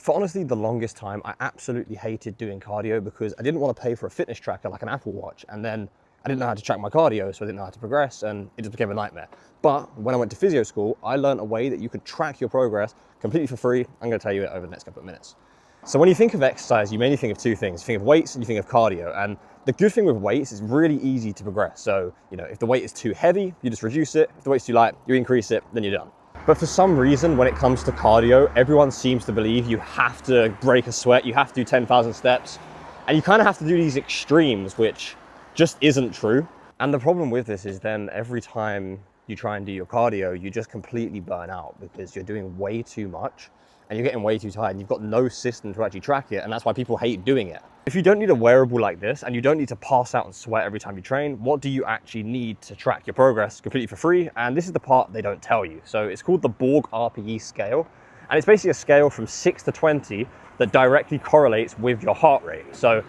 For honestly, the longest time, I absolutely hated doing cardio because I didn't want to pay for a fitness tracker like an Apple Watch. And then I didn't know how to track my cardio, so I didn't know how to progress, and it just became a nightmare. But when I went to physio school, I learned a way that you could track your progress completely for free. I'm going to tell you it over the next couple of minutes. So when you think of exercise, you mainly think of two things. You think of weights and you think of cardio. And the good thing with weights is really easy to progress. So, if the weight is too heavy, you just reduce it. If the weight's too light, you increase it, then you're done. But for some reason, when it comes to cardio, everyone seems to believe you have to break a sweat, you have to do 10,000 steps, and you kind of have to do these extremes, which just isn't true. And the problem with this is then every time you try and do your cardio, you just completely burn out because you're doing way too much and you're getting way too tired and you've got no system to actually track it, and that's why people hate doing it. If you don't need a wearable like this and you don't need to pass out and sweat every time you train, what do you actually need to track your progress completely for free? And this is the part they don't tell you. So it's called the Borg RPE scale, and it's basically a scale from 6 to 20 that directly correlates with your heart rate. So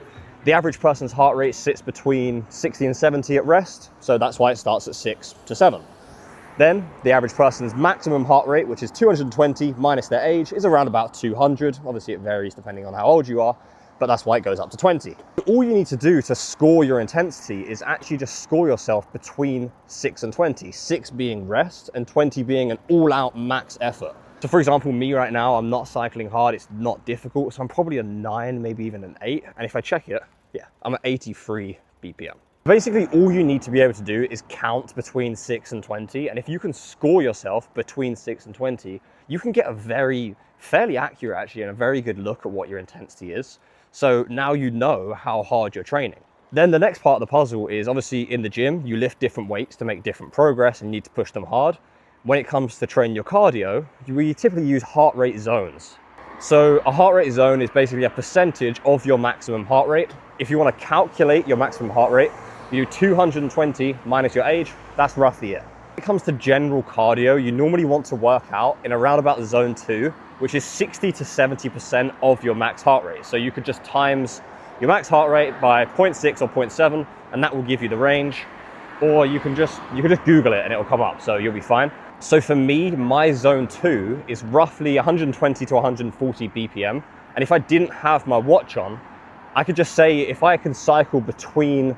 the average person's heart rate sits between 60 and 70 at rest, so that's why it starts at 6 to 7. Then the average person's maximum heart rate, which is 220 minus their age, is around about 200. Obviously it varies depending on how old you are, but that's why it goes up to 20. All you need to do to score your intensity is actually just score yourself between 6 and 20, 6 being rest and 20 being an all-out max effort. So for example, me right now, I'm not cycling hard, it's not difficult, so I'm probably a 9, maybe even an 8, and if I check it, yeah, I'm at 83 BPM. Basically, all you need to be able to do is count between 6 and 20, and if you can score yourself between 6 and 20, you can get a fairly accurate actually, and a very good look at what your intensity is. So now you know how hard you're training. Then the next part of the puzzle is obviously in the gym, you lift different weights to make different progress and you need to push them hard. When it comes to train your cardio, we typically use heart rate zones. So a heart rate zone is basically a percentage of your maximum heart rate. If you want to calculate your maximum heart rate, you do 220 minus your age, that's roughly it. When it comes to general cardio, you normally want to work out in around about zone 2, which is 60 to 70% of your max heart rate. So you could just times your max heart rate by 0.6 or 0.7, and that will give you the range. Or you can just Google it and it'll come up, so you'll be fine. So for me, my zone 2 is roughly 120 to 140 BPM. And if I didn't have my watch on, I could just say if I can cycle between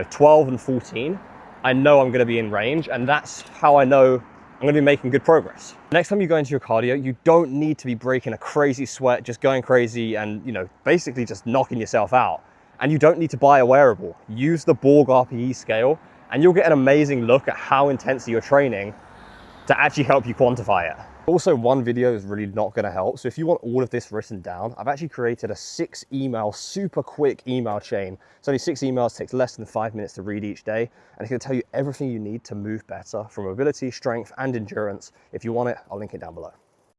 12 and 14, I know I'm going to be in range, and that's how I know I'm going to be making good progress. Next time you go into your cardio, you don't need to be breaking a crazy sweat, just going crazy and basically just knocking yourself out. And you don't need to buy a wearable. Use the Borg RPE scale and you'll get an amazing look at how intensely you're training to actually help you quantify it. Also, one video is really not going to help. So if you want all of this written down, I've actually created a 6 email, super quick email chain. It's only 6 emails, takes less than 5 minutes to read each day. And it's going to tell you everything you need to move better for mobility, strength, and endurance. If you want it, I'll link it down below.